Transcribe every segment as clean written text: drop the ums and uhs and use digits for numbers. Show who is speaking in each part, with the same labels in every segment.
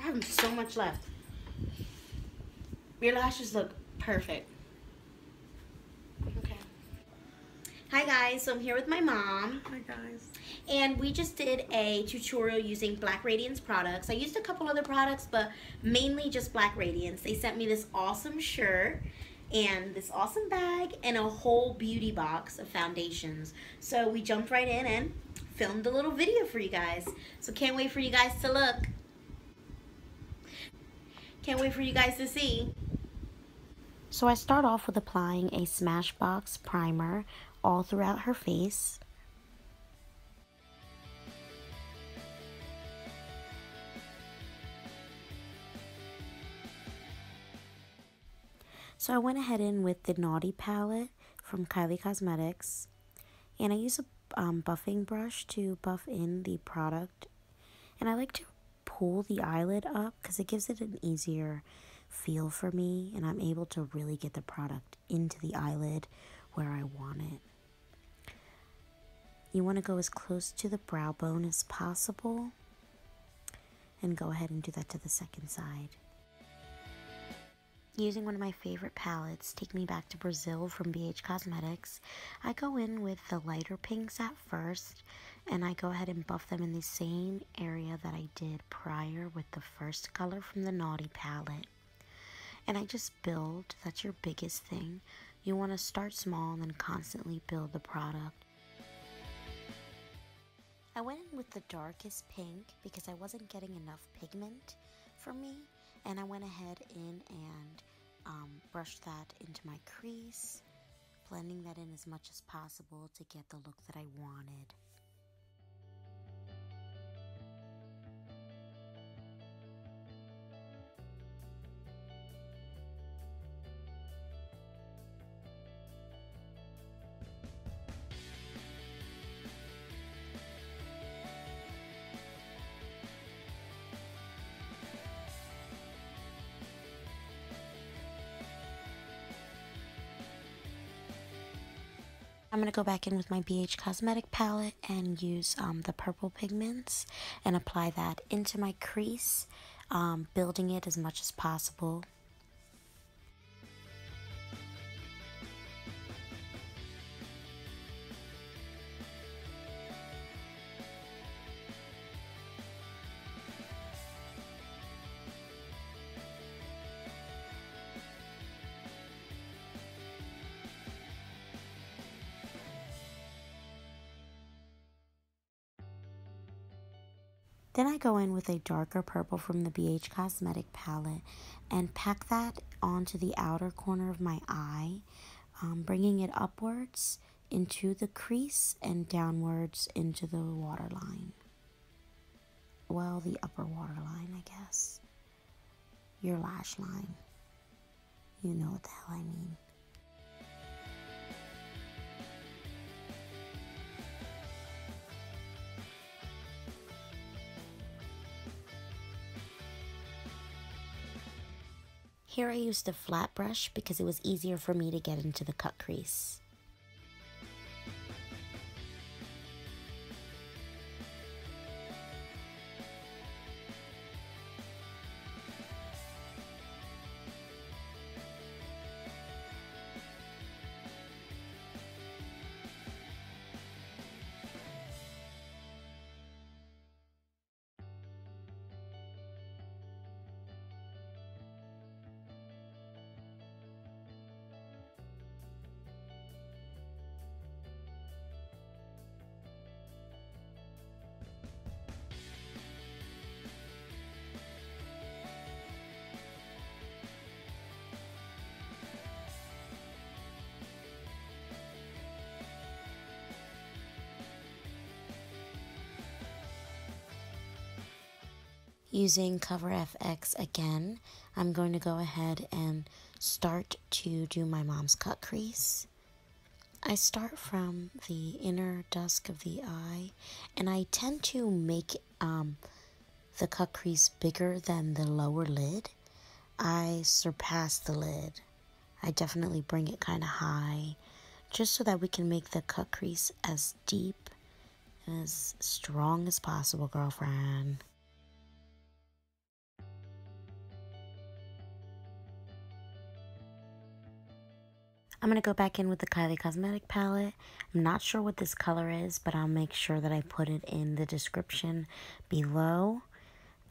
Speaker 1: I have so much left. Your lashes look perfect. Okay. Hi guys, so I'm here with my mom.
Speaker 2: Hi guys.
Speaker 1: And we just did a tutorial using Black Radiance products. I used a couple other products, but mainly just Black Radiance. They sent me this awesome shirt and this awesome bag and a whole beauty box of foundations. So we jumped right in and filmed a little video for you guys. So can't wait for you guys to look. Can't wait for you guys to see. So I start off with applying a Smashbox primer all throughout her face. So I went ahead in with the Naughty palette from Kylie Cosmetics. And I use a buffing brush to buff in the product. And I like to pull the eyelid up because it gives it an easier feel for me. And I'm able to really get the product into the eyelid where I want it. You want to go as close to the brow bone as possible. And go ahead and do that to the second side. Using one of my favorite palettes, Take Me Back to Brazil from BH Cosmetics, I go in with the lighter pinks at first, and I go ahead and buff them in the same area that I did prior with the first color from the Naughty palette. And I just build. That's your biggest thing. You want to start small and then constantly build the product. I went in with the darkest pink because I wasn't getting enough pigment for me. And I went ahead in and brushed that into my crease, blending that in as much as possible to get the look that I wanted. I'm going to go back in with my BH Cosmetic palette and use the purple pigments and apply that into my crease, building it as much as possible. Then I go in with a darker purple from the BH Cosmetic palette and pack that onto the outer corner of my eye, bringing it upwards into the crease and downwards into the waterline. Well, the upper waterline, I guess. Your lash line. You know what the hell I mean. Here I used a flat brush because it was easier for me to get into the cut crease. Using Cover FX again, I'm going to go ahead and start to do my mom's cut crease. I start from the inner dusk of the eye, and I tend to make the cut crease bigger than the lower lid. I surpass the lid. I definitely bring it kind of high, just so that we can make the cut crease as deep and as strong as possible, girlfriend. I'm going to go back in with the Kylie Cosmetic palette. I'm not sure what this color is, but I'll make sure that I put it in the description below.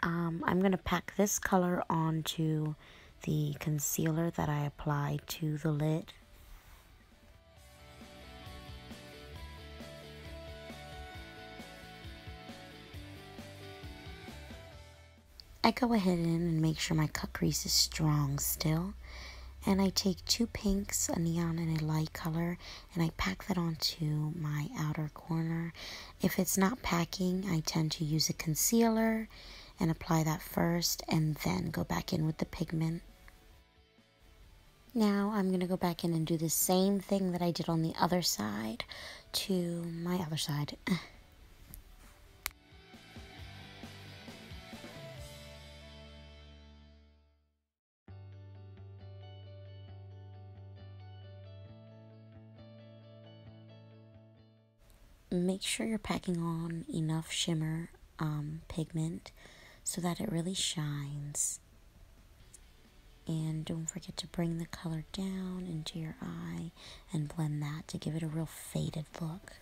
Speaker 1: I'm going to pack this color onto the concealer that I applied to the lid. I go ahead and make sure my cut crease is strong still. And I take two pinks, a neon and a light color, and I pack that onto my outer corner. If it's not packing, I tend to use a concealer and apply that first and then go back in with the pigment. Now I'm going to go back in and do the same thing that I did on the other side to my other side. Make sure you're packing on enough shimmer pigment so that it really shines. And don't forget to bring the color down into your eye and blend that to give it a real faded look.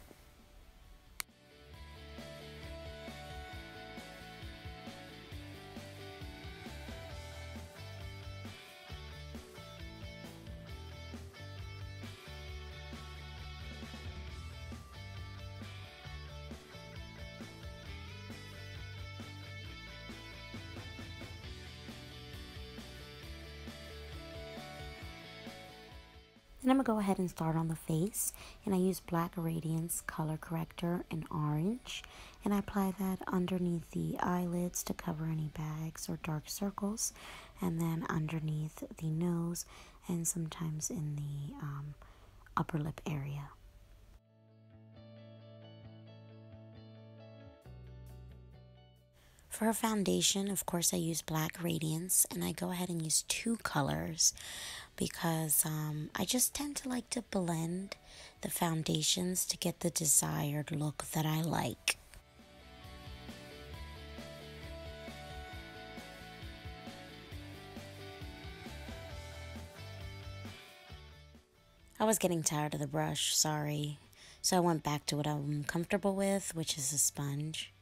Speaker 1: Then I'm going to go ahead and start on the face, and I use Black Radiance Color Corrector in orange, and I apply that underneath the eyelids to cover any bags or dark circles, and then underneath the nose and sometimes in the upper lip area. For a foundation, of course, I use Black Radiance, and I go ahead and use two colors because I just tend to like to blend the foundations to get the desired look that I like. I was getting tired of the brush, sorry. So I went back to what I'm comfortable with, which is a sponge.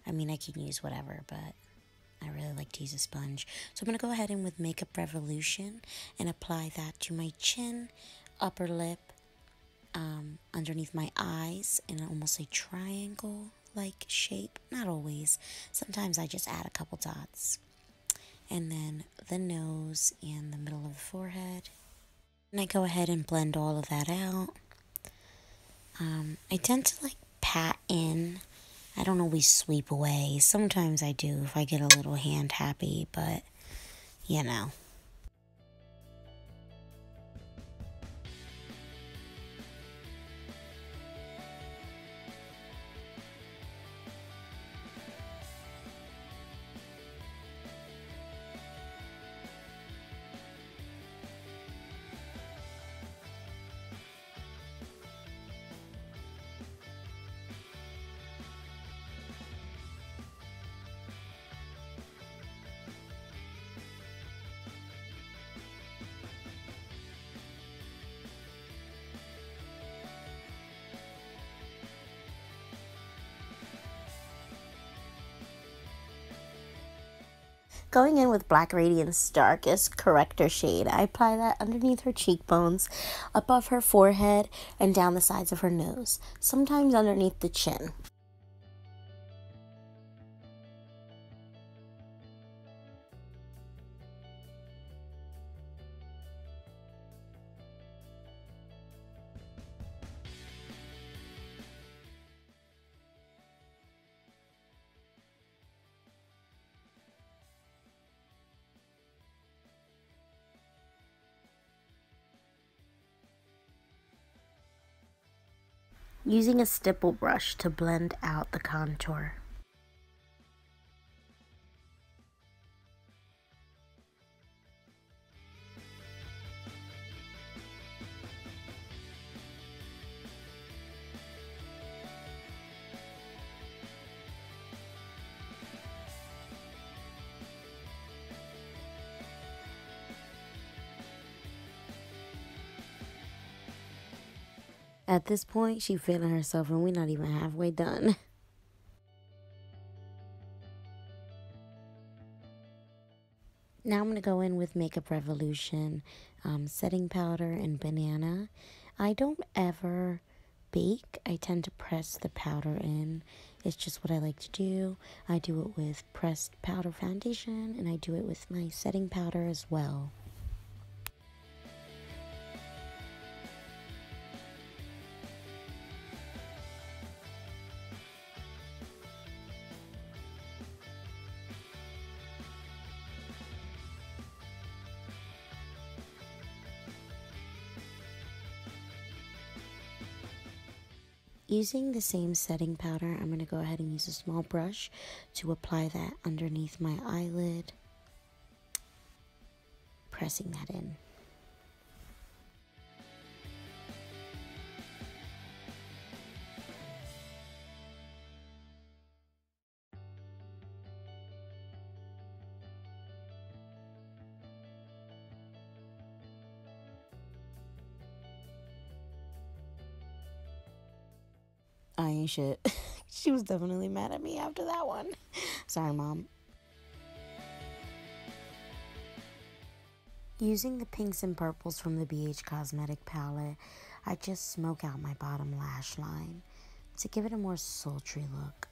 Speaker 1: I mean, I can use whatever, but I really like to use a sponge. So I'm going to go ahead and with Makeup Revolution and apply that to my chin, upper lip, underneath my eyes in almost a triangle-like shape. Not always. Sometimes I just add a couple dots. And then the nose and the middle of the forehead. And I go ahead and blend all of that out. I tend to like pat in. I don't always sweep away. Sometimes I do if I get a little hand happy, but you know. Going in with Black Radiance Darkest Corrector shade, I apply that underneath her cheekbones, above her forehead, and down the sides of her nose, sometimes underneath the chin. Using a stipple brush to blend out the contour. At this point, she's feeling herself and we're not even halfway done. Now I'm going to go in with Makeup Revolution setting powder and banana. I don't ever bake. I tend to press the powder in. It's just what I like to do. I do it with pressed powder foundation and I do it with my setting powder as well. Using the same setting powder, I'm going to go ahead and use a small brush to apply that underneath my eyelid, pressing that in. I ain't shit. She was definitely mad at me after that one. Sorry, Mom. Using the pinks and purples from the BH Cosmetic palette, I just smoke out my bottom lash line to give it a more sultry look.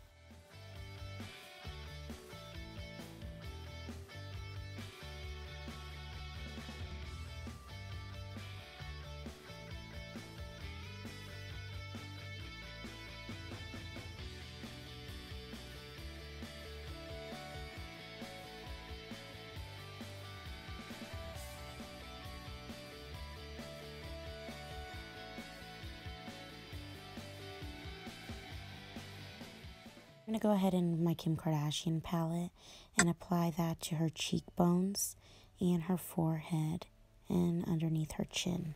Speaker 1: I'm going to go ahead and with my Kim Kardashian palette and apply that to her cheekbones and her forehead and underneath her chin.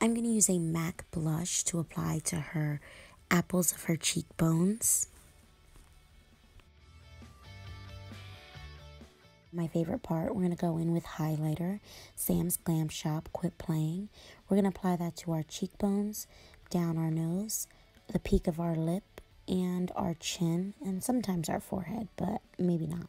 Speaker 1: I'm going to use a MAC blush to apply to her apples of her cheekbones. My favorite part, we're going to go in with highlighter, Sam's Glam Shop Quit Playing. We're going to apply that to our cheekbones, down our nose, the peak of our lip, and our chin, and sometimes our forehead, but maybe not.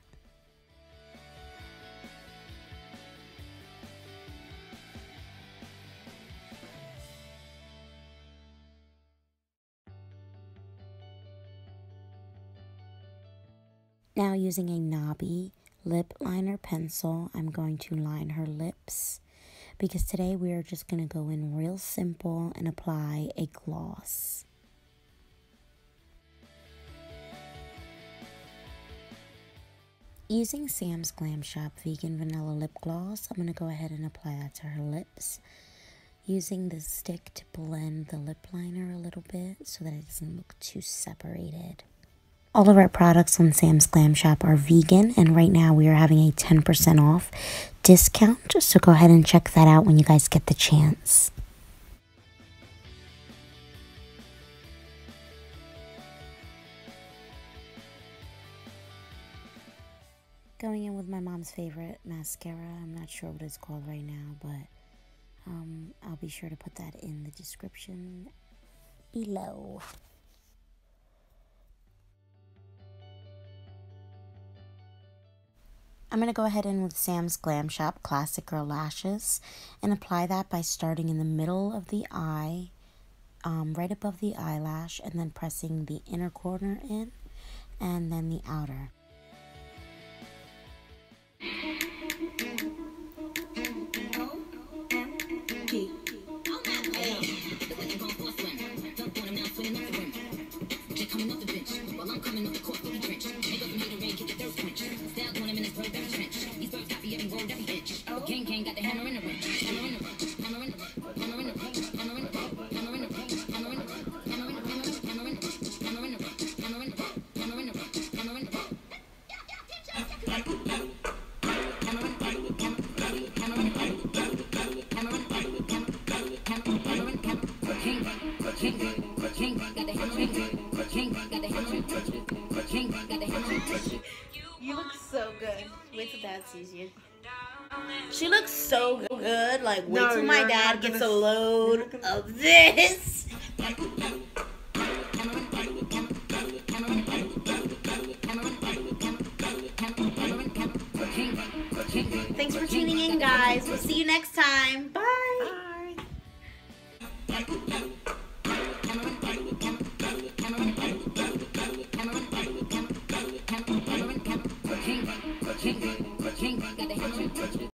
Speaker 1: Now using a knobby lip liner pencil, I'm going to line her lips because today we are just going to go in real simple and apply a gloss. Using Sam's Glam Shop Vegan Vanilla Lip Gloss, I'm going to go ahead and apply that to her lips. Using the stick to blend the lip liner a little bit so that it doesn't look too separated. All of our products on Sam's Glam Shop are vegan, and right now we are having a 10% off discount, so go ahead and check that out when you guys get the chance. Going in with my mom's favorite mascara. I'm not sure what it's called right now, but I'll be sure to put that in the description below. I'm going to go ahead in with Sam's Glam Shop Classic Girl Lashes and apply that by starting in the middle of the eye, right above the eyelash, and then pressing the inner corner in and then the outer. You look so good. Wait till Dad sees you. She looks so good. Like, wait till my dad gets a load of this. Thanks for tuning in, guys. We'll see you next time. Bye.